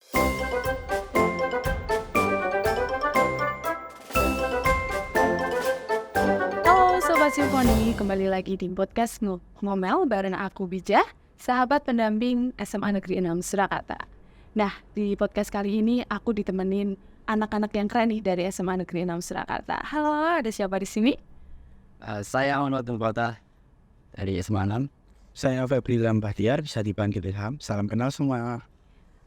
Halo Sobat Simfoni, kembali lagi di podcast Ngomel bareng aku Bijah, sahabat pendamping SMA Negeri 6 Surakarta. Nah, di podcast kali ini aku ditemenin anak-anak yang keren nih dari SMA Negeri 6 Surakarta. Halo, ada siapa di sini? Saya Ahmad Kota dari SMA 6. Saya Febri Bahtiar, bisa dipanggil Ilham. Salam kenal semua.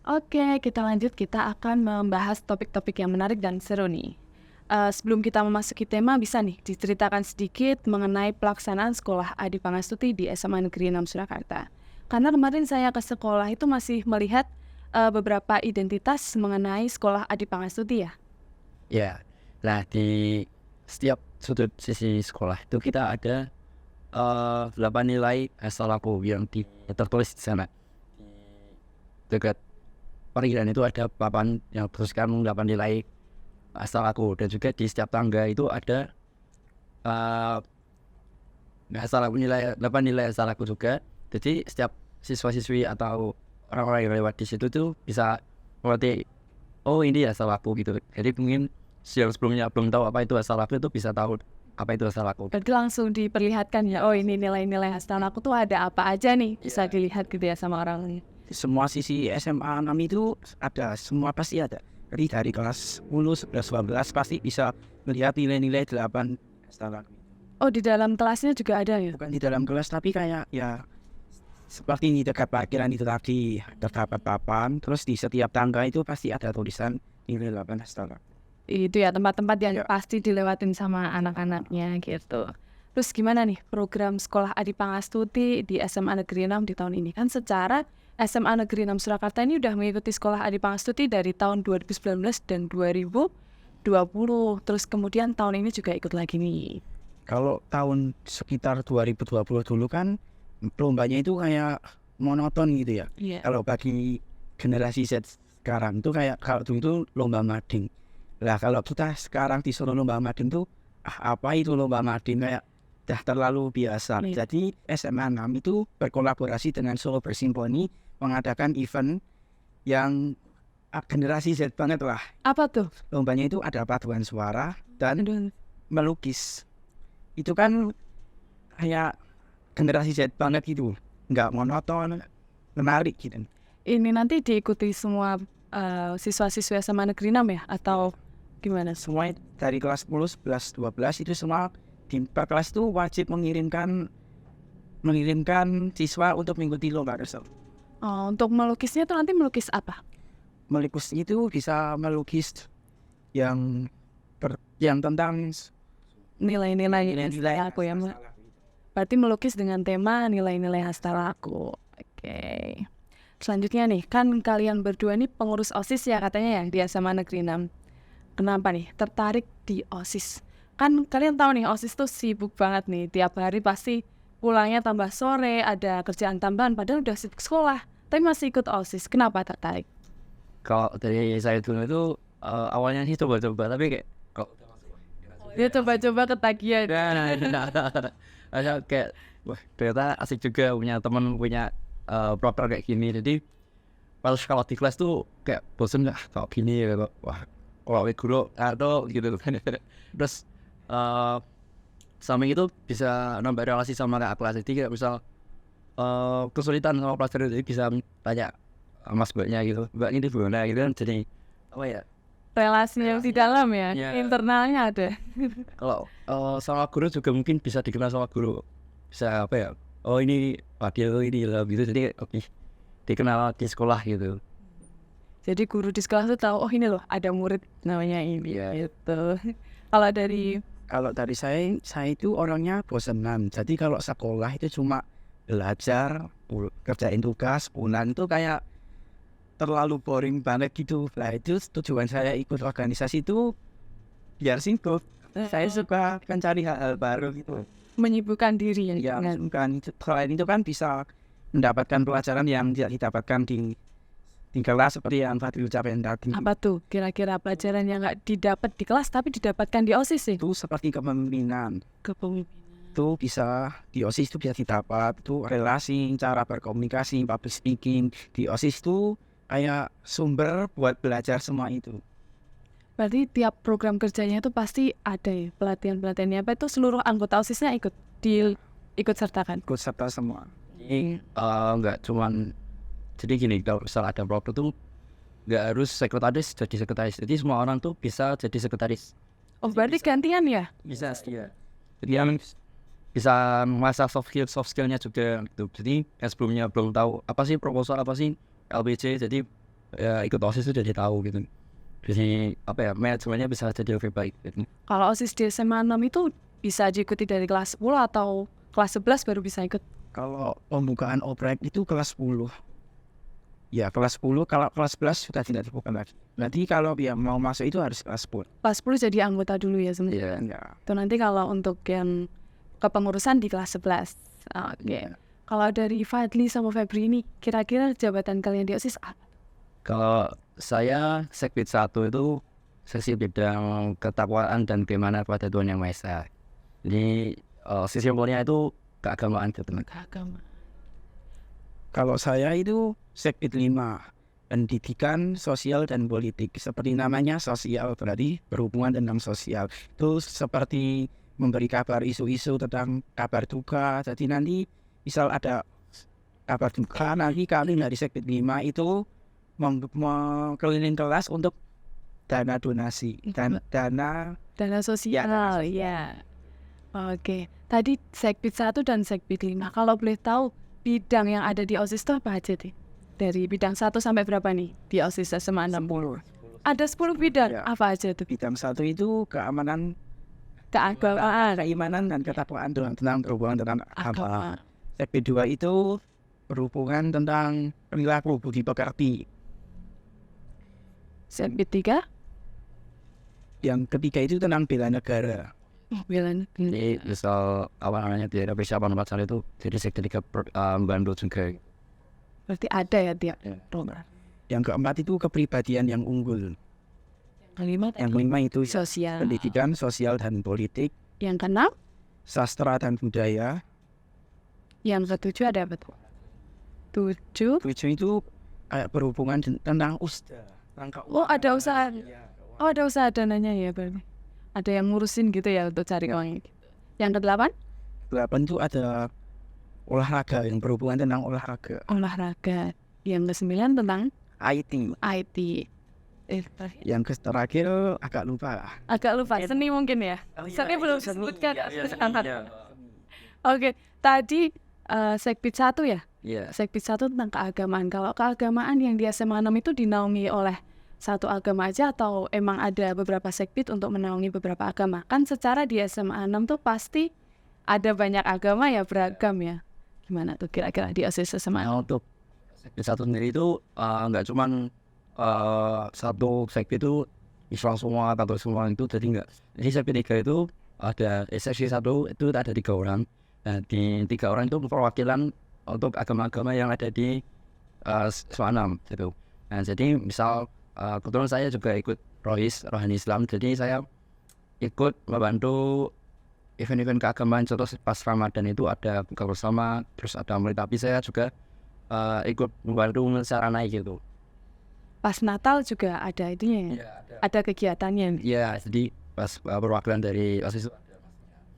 Oke, kita lanjut. Kita akan membahas topik-topik yang menarik dan seru nih. Sebelum kita memasuki tema, bisa nih diceritakan sedikit mengenai pelaksanaan sekolah Adi Pangastuti di SMA Negeri 6 Surakarta. Karena kemarin saya ke sekolah itu masih melihat beberapa identitas mengenai sekolah Adi Pangastuti ya. Ya, nah di setiap sudut sisi sekolah itu kita ada 8 nilai asal aku yang tertulis di sana. Di dekat perizinan itu ada papan yang tertuliskan 8 nilai asal aku, dan juga di setiap tangga itu ada asal aku nilai 8 nilai asal aku juga. Jadi setiap siswa-siswi atau orang-orang yang lewat di situ tuh bisa mengerti, oh ini asal aku gitu. Jadi mungkin yang sebelumnya belum tahu apa itu asal aku itu bisa tahu apa itu asal aku. Berarti langsung diperlihatkan ya, oh ini nilai-nilai asal aku tuh ada apa aja nih, bisa dilihat gitu ya sama orangnya. Semua sisi SMA 6 itu ada, semua pasti ada. Jadi dari kelas 10, 11, 12 pasti bisa melihat nilai-nilai 8 asal. Oh, di dalam kelasnya juga ada ya? Bukan di dalam kelas, tapi kayak ya seperti di dekat parkiran itu tadi, terdapat papan, terus di setiap tangga itu pasti ada tulisan nilai 8 asal. Itu ya tempat-tempat yang Ya. pasti dilewatin sama anak-anaknya gitu. Terus gimana nih program sekolah Adi Pangastuti di SMA Negeri 6 di tahun ini? Kan secara SMA Negeri 6 Surakarta ini udah mengikuti sekolah Adi Pangastuti dari tahun 2019 dan 2020. Terus kemudian tahun ini juga ikut lagi nih. Kalau tahun sekitar 2020 dulu kan lombanya itu kayak monoton gitu ya. Iya. Kalau bagi generasi Z sekarang tuh kayak kalau dulu itu lomba mading. Lah kalau kita sekarang disuruh lomba mading tuh apa itu lomba mading, kayak dah terlalu biasa. Iya. Jadi SMA 6 itu berkolaborasi dengan Solo Bersimponi mengadakan event yang generasi Z banget lah. Apa tuh? Lombanya itu ada paduan suara dan Aduh. melukis. Itu kan kayak generasi Z banget gitu, nggak monoton, menarik gitu. Ini nanti diikuti semua siswa-siswa SMA Negeri 6 ya? Atau gimana? Semua dari kelas 10, 11, 12 itu semua di per kelas itu wajib mengirimkan siswa untuk mengikuti lomba tersebut. Oh, untuk melukisnya tuh nanti melukis apa? Melukis itu bisa melukis yang tentang Nilai-nilai nilai-nilai aku ya, Mbak. masalah. Berarti melukis dengan tema nilai-nilai hasta aku. Oke. Selanjutnya nih, kan kalian berdua nih pengurus OSIS ya katanya ya di SMA Negeri 6. Kenapa nih tertarik di OSIS? Kan kalian tahu nih OSIS tuh sibuk banget nih. Tiap hari pasti pulangnya tambah sore, ada kerjaan tambahan padahal udah sibuk sekolah. Tapi masih ikut OSIS. Kenapa tertarik? Kalau dari saya dulu itu awalnya sih coba-coba, tapi kayak kalau Dia coba-coba ketagihan. ada kayak wah ternyata asik juga punya teman punya proper kayak gini. Jadi kalau di kelas tuh kayak bosen nggak kalau gini gitu. Wah kalau guru atau gitu kan. Terus samping itu bisa nambah relasi sama kakak kelas. Jadi kayak misal kesulitan sama pelajaran, jadi bisa tanya mas mbaknya gitu, mbak ini gimana gitu kan. Jadi apa ya, Relasi yang di dalam ya, Ya. internalnya ada. kalau sama guru juga mungkin bisa dikenal sama guru, bisa apa ya, oh ini Fadil, oh ini lah gitu. Jadi oke, dikenal di sekolah gitu. Jadi guru di sekolah tuh tahu, oh ini loh ada murid namanya ini Iya. gitu. Kalau dari Kalau dari saya itu orangnya bosenan. Jadi kalau sekolah itu cuma belajar, kerjain tugas, pulang itu kayak terlalu boring banget gitu. Nah itu tujuan saya ikut organisasi itu biar singkat. Saya suka mencari hal-hal baru gitu. menyibukkan diri ya, Ya dengan bukan, selain itu kan bisa mendapatkan pelajaran yang tidak didapatkan di kelas seperti yang tadi ucapin tadi. apa tuh kira-kira pelajaran yang nggak didapat di kelas tapi didapatkan di OSIS sih? Itu seperti kepemimpinan. Kepemimpinan. Itu bisa di OSIS itu bisa didapat, itu relasi, cara berkomunikasi, public speaking. Di OSIS itu kayak sumber buat belajar semua itu. Berarti tiap program kerjanya itu pasti ada ya pelatihan-pelatihannya apa itu seluruh anggota OSIS-nya ikut sertakan. Ikut serta semua. Jadi nggak cuman, jadi gini, kalau misal ada program tuh nggak harus sekretaris jadi sekretaris, jadi semua orang tuh bisa jadi sekretaris. Oh berarti gantian ya? Bisa iya. Jadi yang bisa mengasah soft skillnya juga gitu. Jadi yang sebelumnya belum tahu apa sih proposal, apa sih LPC, jadi ya ikut OSIS itu jadi tahu gitu. Jadi apa ya, manajemennya bisa jadi lebih baik gitu. Kalau OSIS di SMA 6 itu bisa diikuti dari kelas 10 atau kelas 11 baru bisa ikut? Kalau pembukaan oprek itu kelas 10. Ya kelas 10, kalau kelas 11 sudah tidak dibuka lagi. Berarti kalau dia mau masuk itu harus kelas 10. Kelas 10 jadi anggota dulu ya sebenarnya. Iya. Ya. Itu nanti kalau untuk yang kepengurusan di kelas 11. Oke. Kalau dari Fadli sama Febri ini, kira-kira jabatan kalian di OSIS apa? Kalau saya Sekbid 1 itu sesi bidang ketakwaan dan keimanan kepada Tuhan Yang Maha Esa. Jadi sisi simpelnya itu keagamaan gitu. Agama. Kalau saya itu Sekbid 5, pendidikan sosial dan politik. Seperti namanya sosial, berarti berhubungan tentang sosial. Itu seperti memberi kabar isu-isu tentang kabar duka. Jadi nanti misal ada kabar duka, nanti kami dari Sekbid 5 itu keliling kelas untuk dana donasi dan dana Dana sosial, ya. Oke. Tadi Sekbid 1 dan Sekbid 5. Kalau boleh tahu, bidang yang ada di OSIS itu apa aja deh? Dari bidang 1 sampai berapa nih di OSIS SMA 6? 10. Ada 10 bidang, Ya. apa aja tuh? Bidang 1 itu keamanan, Keagamaan, keimanan dan ketakwaan tentang berhubungan dengan agama. agama. Sekbid 2 itu berhubungan tentang perilaku budi pekerti. Sekbid 3, Yang ketiga itu tentang bela negara. bilang Jadi misal apa namanya tidak ada persiapan pacar itu, jadi seketika membantu juga. berarti ada ya tiap Ya. program. Yang keempat itu kepribadian yang unggul. Kelima Yang kelima itu sosial. pendidikan sosial dan politik, Yang keenam, sastra dan budaya. yang ketujuh ada apa tuh? 7. Tujuh itu kayak berhubungan tentang usaha. Oh ada usaha. Oh ada usaha dananya ya berarti. Ada yang ngurusin gitu ya untuk cari uangnya. Yang ke-8, 8 itu ada olahraga, yang berhubungan tentang olahraga. olahraga. Yang ke-9 tentang IT. IT. Yang terakhir agak lupa lah. Agak lupa, seni mungkin ya? Seni belum disebutkan. Iya. Oke, tadi Sekbid 1 ya? Iya. Sekbid 1 tentang keagamaan. Kalau keagamaan yang di SMA 6 itu dinaungi oleh satu agama aja atau emang ada beberapa sekbid untuk menaungi beberapa agama? Kan secara di SMA 6 tuh pasti ada banyak agama ya, beragam ya. Gimana tuh kira-kira di OSIS SMA 6? Nah, untuk Sekbid 1 sendiri itu nggak cuman satu sekbid itu Islam semua atau semua itu, jadi enggak. Jadi Sekbid 3 itu ada seksi 1 itu ada 3 orang. Nah, di 3 orang itu perwakilan untuk agama-agama yang ada di SMA 6 gitu. Nah, jadi misal kebetulan saya juga ikut Rohani Islam, jadi saya ikut membantu event-event keagamaan. Contoh pas Ramadan itu ada buka bersama, terus ada tapi saya juga ikut membantu sarana gitu. Pas Natal juga ada itunya ya? Ada kegiatannya. Iya, jadi pas perwakilan dari OSIS itu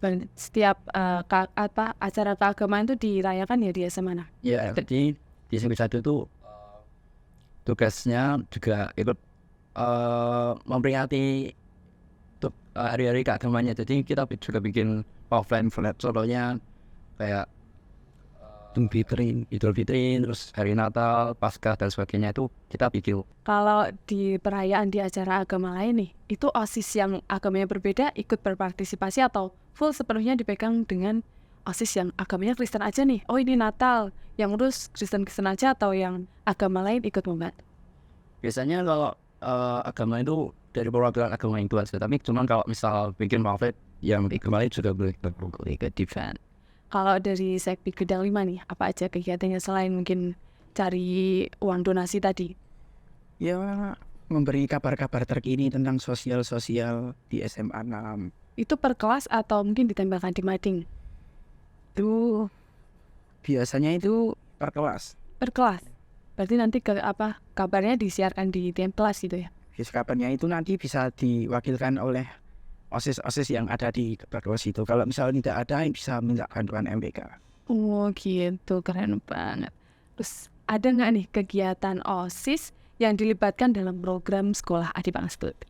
Dan setiap acara keagamaan itu dirayakan ya di SMA 6? ya, jadi di Sekbid 1 itu tugasnya juga ikut memperingati untuk hari-hari keagamannya. Jadi kita juga bikin offline flat, contohnya kayak Idul Fitri, terus hari Natal, Paskah dan sebagainya itu kita bikin. Kalau di perayaan di acara agama lain nih, itu OSIS yang agamanya berbeda ikut berpartisipasi atau full sepenuhnya dipegang dengan OSIS yang agamanya Kristen aja nih? Oh ini Natal, yang urus Kristen-Kristen aja atau yang agama lain ikut membantu? Biasanya kalau agama itu dari perwakilan agama itu aja, tapi cuman kalau misal bikin pamflet yang agama lain juga boleh ikut event. Kalau dari Sekbid Bidang 5 nih, apa aja kegiatannya selain mungkin cari uang donasi tadi? Ya, memberi kabar-kabar terkini tentang sosial-sosial di SMA 6. Itu per kelas atau mungkin ditempelkan di mading? Itu biasanya itu per kelas. Per kelas? Berarti nanti kabarnya disiarkan di tiap kelas gitu ya? Kabarnya itu nanti bisa diwakilkan oleh OSIS yang ada di kelas itu. Kalau misalnya tidak ada, bisa minta bantuan MPK. Oh gitu, keren banget. Terus ada nggak nih kegiatan OSIS yang dilibatkan dalam program sekolah Adi Pangestuti?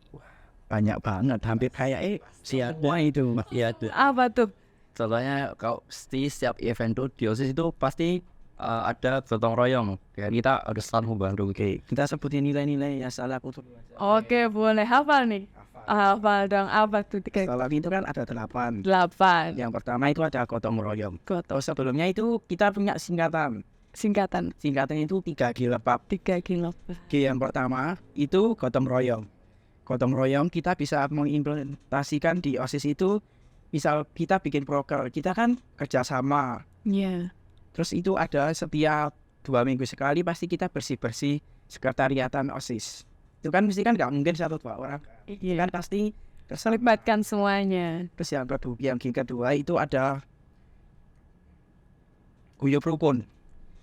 Banyak banget, hampir kayak semua itu. Iya tuh. Apa tuh? Contohnya kalau setiap event tuh di OSIS itu pasti ada gotong royong. Kayak kita harus saling membantu. Oke, kita sebutin nilai-nilai yang salah untuk Oke, boleh. Hafal nih. Hafal dong, apa tuh? salah itu kan ada 8. 8. Yang pertama itu ada gotong royong. Gotong. Sebelumnya itu kita punya singkatan. Singkatannya itu 3G lengkap. 3 kilo. G yang pertama itu gotong royong. Gotong royong kita bisa mengimplementasikan di OSIS itu. Misal kita bikin proker, kita kan kerjasama. Iya. Terus itu ada setiap 2 minggu sekali pasti kita bersih-bersih sekretariatan OSIS. Itu kan mesti kan nggak mungkin 1-2 orang. Iya. Kan pasti Melibatkan semuanya. Terus yang kedua itu ada guyub rukun.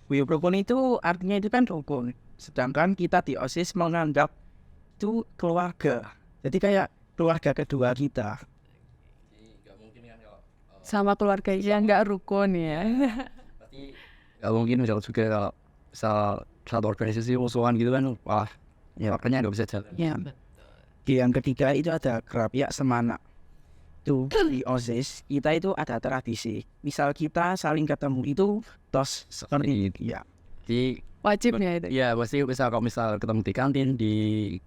Guyub rukun itu artinya itu kan rukun. Sedangkan kita di OSIS menganggap itu keluarga. Jadi kayak keluarga kedua kita. Sama keluarga yang nggak rukun ya. Gak mungkin misal juga kalau misal satu organisasi musuhan gitu kan, wah, ya makanya nggak bisa jalan. Ya. Yang ketiga itu ada Kerapiak Semana. Itu di OSIS kita itu ada tradisi. Misal kita saling ketemu itu tos seperti itu. Ya. Jadi Wajibnya itu. ya pasti kalau misal ketemu di kantin di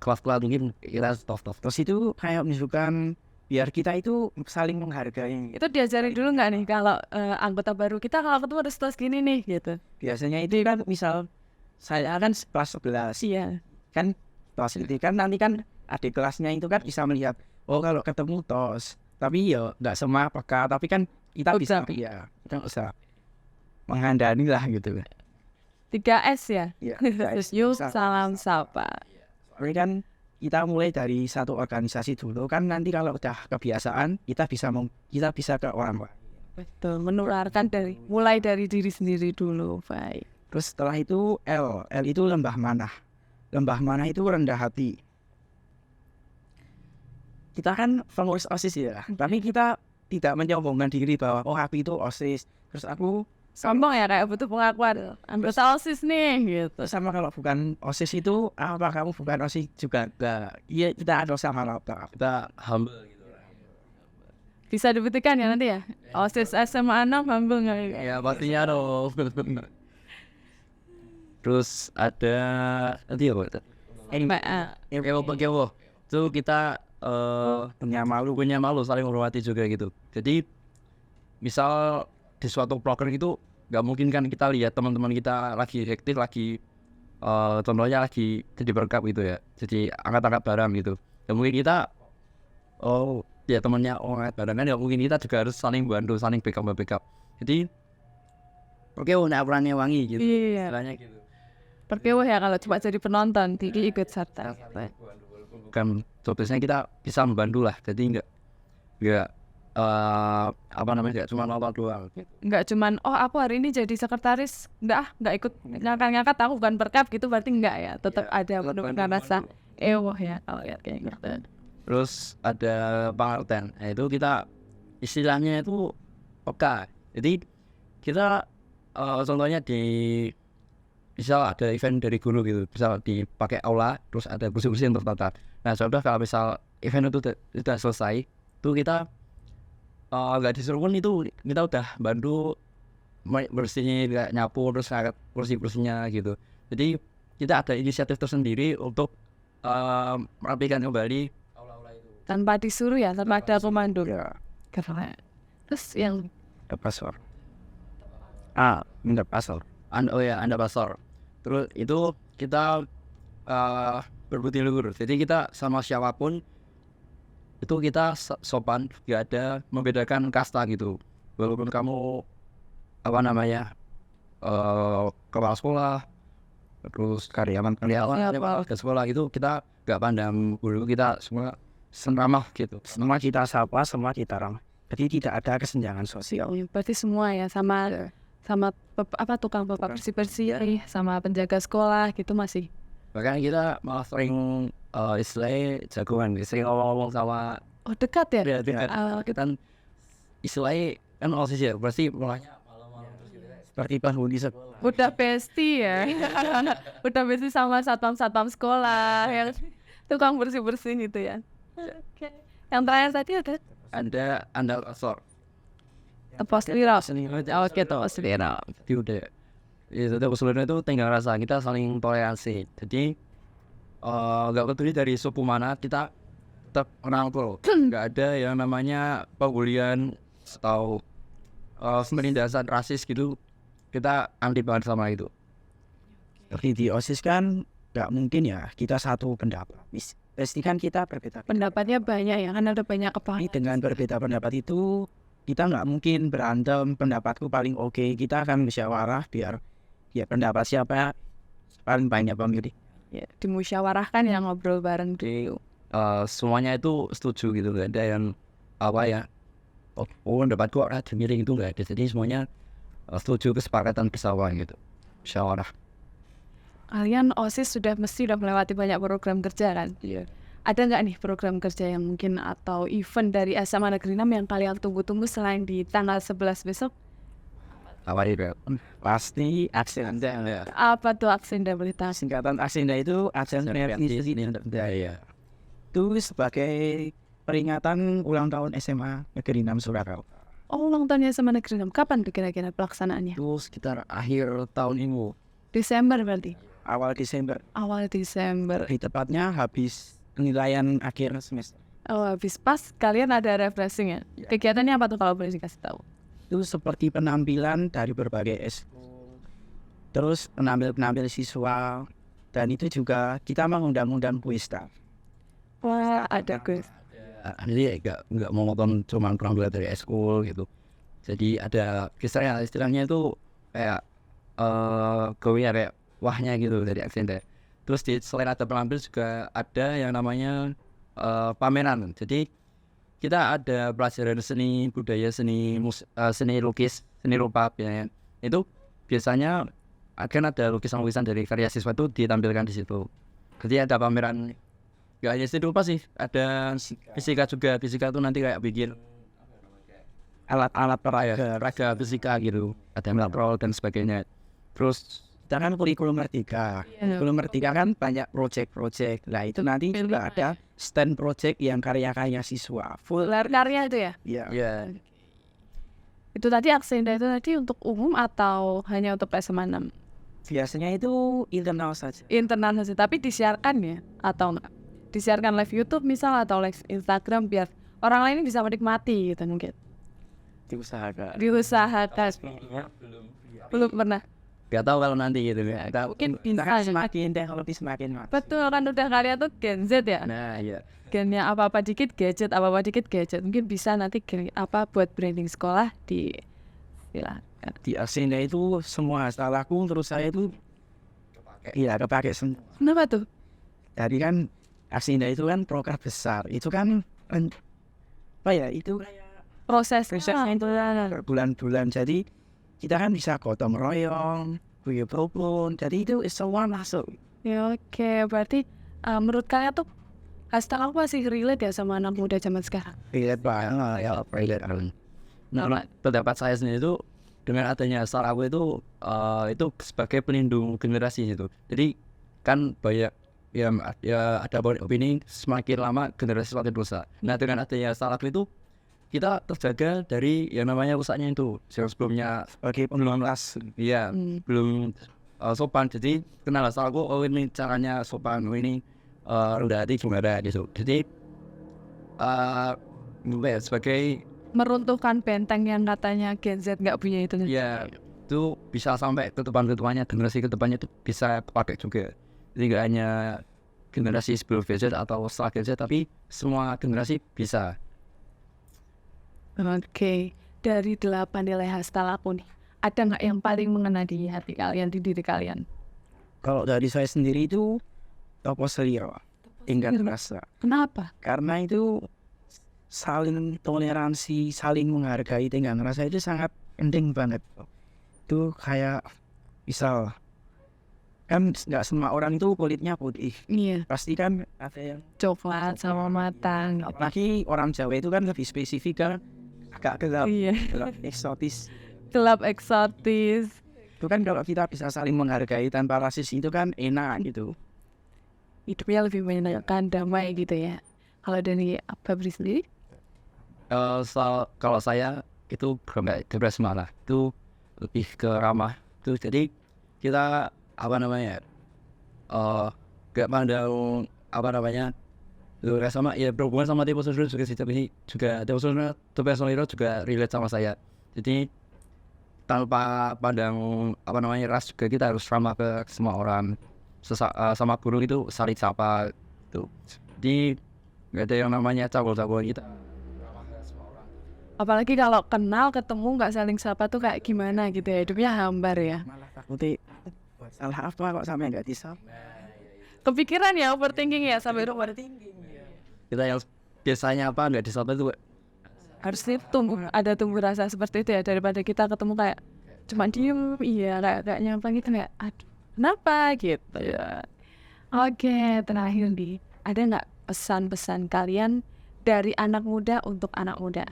kelas-kelas mungkin kita stop. Tos itu kayak menunjukkan biar kita itu saling menghargai. Itu diajarin dulu nggak nih kalau anggota baru kita kalau ketemu harus tos gini nih gitu. Biasanya itu kan misal saya kan kelas 11. Iya. Kan tos itu kan nanti kan adik kelasnya itu kan bisa melihat oh kalau ketemu tos. Tapi ya enggak semua peka, tapi kan kita bisa ya, kita bisa mengandani lah gitu. 3S ya. Ya, Terus yuk salam sapa. Tapi kan kita mulai dari satu organisasi dulu kan nanti kalau udah kebiasaan kita bisa ke orang lain. Betul, menularkan mulai dari diri sendiri dulu. Baik. Terus setelah itu L itu lembah manah. Lembah manah itu rendah hati. Kita kan pengurus OSIS ya, tapi kita tidak menyombongkan diri bahwa oh aku itu OSIS. Terus aku Sombong ya kayak butuh pengakuan. Anggota OSIS nih gitu. sama kalau bukan OSIS itu apa kamu bukan OSIS juga enggak. Iya kita ada sama rata. Kita humble gitu. Bisa dibuktikan ya nanti ya. OSIS SMA 6 humble nggak? Ya pastinya dong. Terus ada nanti apa? Kewo. Itu kita Punya malu saling menghormati juga gitu. Jadi misal di suatu proker itu nggak mungkin kan kita lihat teman-teman kita lagi hektik contohnya lagi jadi berkap gitu ya, jadi angkat-angkat barang gitu. Ya mungkin kita ya temannya angkat barang kan, ya mungkin kita juga harus saling bantu, saling backup. Jadi oke napurannya wangi gitu. Iya. Istilahnya gitu. Perkewah ya kalau cuma jadi penonton, Tiki ikut serta. Bukan tugasnya kita bisa membantu lah, jadi nggak nggak cuma nonton doang. Nggak cuman aku hari ini jadi sekretaris, nggak ikut ngangkat aku bukan perkap gitu, berarti nggak ya, tetap ada menunjukkan rasa ya kalau lihat kayak gitu. Terus ada pengertian, itu kita istilahnya itu peka. Jadi kita contohnya misal ada event dari guru gitu, misal dipakai aula, terus ada kursi-kursi yang tertata. Nah contoh kalau misal event itu sudah selesai, itu kita nggak disuruh pun itu kita udah bantu bersihnya, kayak nyapu terus ngangkat kursi-kursinya gitu. Jadi kita ada inisiatif tersendiri untuk merapikan kembali aula-aula itu Tanpa disuruh ya, tanpa ada komando. ya Keren. Terus yang pasor. Minta pasor. Anda pasar. Terus itu kita berbudi luhur. Jadi kita sama siapapun itu kita sopan, gak ada membedakan kasta gitu. Walaupun kamu kepala sekolah, terus karyawan ke sekolah itu kita gak pandang bulu, kita semua ramah gitu. Semua kita sapa, semua kita ramah. Jadi tidak ada kesenjangan sosial. berarti semua ya sama sama tukang bapak bersih-bersih sama penjaga sekolah gitu masih. Bahkan kita malah sering istilahnya jagoan, sering ngomong-ngomong sama Oh dekat ya? kita istilahnya kan OSIS ya, pasti mulanya malam-malam terus gitu ya. Seperti penghuni sekolah. Udah bestie ya. Udah bestie sama satpam sekolah yang tukang bersih-bersih gitu ya. Oke. Yang terakhir tadi Ada andal asor. pos lira. Oke, pos lira. Jadi udah itu usulnya itu tinggal rasa kita saling toleransi. Jadi nggak peduli dari suku mana kita tetap merangkul. Nggak ada yang namanya pembulian atau penindasan rasis gitu. Kita anti banget sama itu. Seperti di OSIS kan nggak mungkin ya kita satu pendapat. Pasti kan kita berbeda. Pendapatnya banyak ya, kan ada banyak Tapi kepala. dengan berbeda pendapat itu kita nggak mungkin berantem. Pendapatku paling oke. Kita akan musyawarah biar ya pendapat siapa paling banyak pemilih. Ya, dimusyawarahkan ya ngobrol bareng dulu. Semuanya itu setuju gitu, nggak ada yang apa ya pendapatku ada miring itu nggak ada. Jadi semuanya setuju kesepakatan bersama gitu, musyawarah. Kalian OSIS sudah melewati banyak program kerja kan? Iya. Ada nggak nih program kerja yang mungkin atau event dari SMA Negeri 6 yang kalian tunggu-tunggu selain di tanggal 11 besok? Apa itu? Pasti Aksenda ya. Apa tuh Aksenda berita? Singkatan Aksenda itu Aksenda Iya. Itu sebagai peringatan ulang tahun SMA Negeri 6 Surakarta. Oh, ulang tahunnya SMA Negeri 6. Kapan tuh kira-kira pelaksanaannya? Itu sekitar akhir tahun ini. Desember berarti? Awal Desember. Awal Desember. Di tepatnya habis penilaian akhir semester. Oh, habis pas kalian ada refreshing ya? Ya. Kegiatannya apa tuh kalau boleh dikasih tahu? Itu seperti penampilan dari berbagai eskul, terus penampil siswa, dan itu juga kita mengundang-undang kuista. Wah, ada quiz. Jadi nggak mau nonton cuma penampilan dari eskul gitu. Jadi ada istilahnya itu kayak gawe kayak wahnya gitu dari Aksenda. Terus selain ada penampil juga ada yang namanya pameran. Jadi kita ada pelajaran seni budaya, seni lukis, seni rupa ya. Itu biasanya akan ada lukisan-lukisan dari karya siswa itu ditampilkan di situ. Jadi ada pameran nggak hanya seni rupa sih, ada fisika juga. Fisika itu nanti kayak bikin Alat-alat peraga fisika gitu, ada melaprol dan sebagainya. Terus kita kan kurikulum merdeka. Kurikulum merdeka kan banyak project. Nah itu nanti juga ada stand project yang karya-karya siswa. Full Karya itu ya? ya. ya Itu tadi Aksenda itu tadi untuk umum atau hanya untuk SMA 6? Biasanya itu internal saja. Internal saja, tapi disiarkan ya? Atau enggak? Disiarkan live YouTube misal atau live Instagram biar orang lain bisa menikmati gitu mungkin. Diusahakan. Diusahakan. Belum pernah. nggak tahu kalau nanti gitu ya. Mungkin Kita bisa kan ya. semakin teknologi semakin maju. Betul kan udah kalian tuh Gen Z ya? Nah ya. Gennya apa-apa dikit gadget, mungkin bisa nanti buat branding sekolah di silakan. Di Aksenda itu semua salahku terus saya itu kepake semua. Kenapa tuh? Jadi kan Aksenda itu kan program besar. Itu kan apa ya? Itu kayak Prosesnya itu berbulan-bulan. Jadi kita kan bisa gotong royong, guyup rukun. Jadi itu semua masuk. Ya oke, berarti menurut kalian tuh hashtag aku masih relate ya sama anak muda zaman sekarang. Relate banget ya, relate. Nah, pendapat saya sendiri itu dengan adanya hashtag aku itu sebagai pelindung generasi itu. Jadi kan banyak ya ada opini semakin lama generasi semakin rusak. Nah dengan adanya hashtag aku itu kita terjaga dari yang namanya rusaknya itu. Sebelumnya Sebagai pengelolas. iya belum sopan. Jadi kenal hashtag aku, oh ini caranya sopan, oh ini rendah hati gimana gitu. Jadi sebagai Meruntuhkan benteng yang katanya Gen Z nggak punya itu. ya itu bisa sampai ke depan-depannya, generasi ke depannya itu bisa pakai juga. Jadi nggak hanya generasi sebelum gadget atau setelah gadget, tapi semua generasi bisa. Oke, dari 8 nilai hashtag aku nih, ada nggak yang paling mengena di hati kalian, di diri kalian? Kalau dari saya sendiri itu topo seliro. Ingat rasa. Kenapa? Karena itu saling toleransi, saling menghargai, tinggal rasa itu sangat penting banget. itu kayak misal kan nggak semua orang itu kulitnya putih, Iya, pasti kan ada yang coklat sama matang. apalagi orang Jawa itu kan lebih spesifik kan agak gelap, Iya, gelap eksotis. gelap eksotis. Itu kan kalau kita bisa saling menghargai tanpa rasis itu kan enak gitu. Hidupnya lebih menyenangkan, damai gitu ya. Kalau dari Febri sendiri? Kalau saya itu nggak depresi malah, itu lebih ke ramah. Itu jadi kita apa namanya? Gak pandang apa namanya? Sama ya berhubungan sama tipe sosial juga sih, tapi juga tipe sosial juga relate sama saya. Jadi tanpa pandang apa namanya ras juga kita harus ramah ke semua orang. Sama guru itu saling sapa gitu. Jadi nggak ada yang namanya cabul-cabul kita. Apalagi kalau kenal, ketemu, nggak saling sapa tuh kayak gimana gitu ya. Hidupnya hambar ya. Malah takutnya buat salah apa kok sampai nggak disap. Kepikiran ya, overthinking ya, sampai overthinking. Kita yang biasanya apa nggak disapa itu Harusnya ada tumbuh rasa seperti itu ya, daripada kita ketemu kayak cuma diem, iya kayak nyapa gitu kayak aduh kenapa gitu ya. Oke, terakhir nih, ada nggak pesan-pesan kalian dari anak muda untuk anak muda?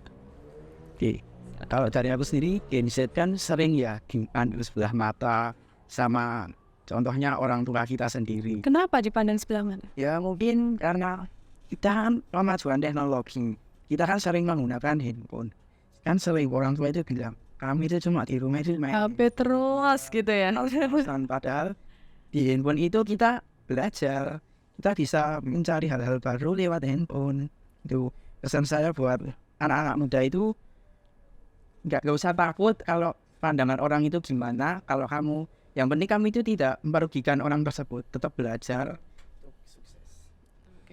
Oke, kalau dari aku sendiri Gen Z kan sering ya dipandang sebelah mata sama contohnya orang tua kita sendiri. Kenapa dipandang sebelah mana? Ya mungkin karena kita kan kemajuan teknologi, kita kan sering menggunakan handphone. Kan sering orang tua itu bilang, kami itu cuma di rumah itu main HP terus gitu ya. handphone. Padahal di handphone itu kita belajar, kita bisa mencari hal-hal baru lewat handphone. Itu pesan saya buat anak-anak muda itu nggak usah takut kalau pandangan orang itu gimana. Kalau kamu, yang penting kamu itu tidak merugikan orang tersebut, tetap belajar.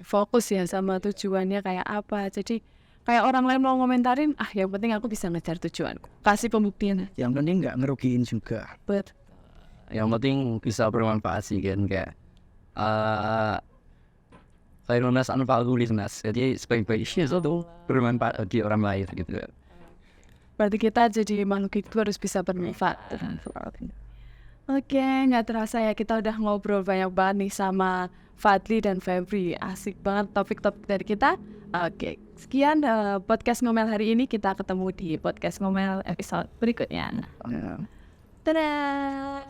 Fokus ya sama tujuannya kayak apa. Jadi kayak orang lain mau ngomentarin, yang penting aku bisa ngejar tujuanku. Kasih pembuktian. Yang penting nggak ngerugiin juga. But yang penting bisa bermanfaat sih kan kayak Khairunnas anfa'uhu linnas. Jadi sebaik-baiknya itu bermanfaat bagi orang lain gitu. berarti kita jadi makhluk hidup harus bisa bermanfaat. Oke, nggak terasa ya kita udah ngobrol banyak banget nih sama Fadli dan Febri. Asik banget topik-topik dari kita. Oke, sekian podcast ngomel hari ini. Kita ketemu di podcast ngomel episode berikutnya. Ya. Dadah!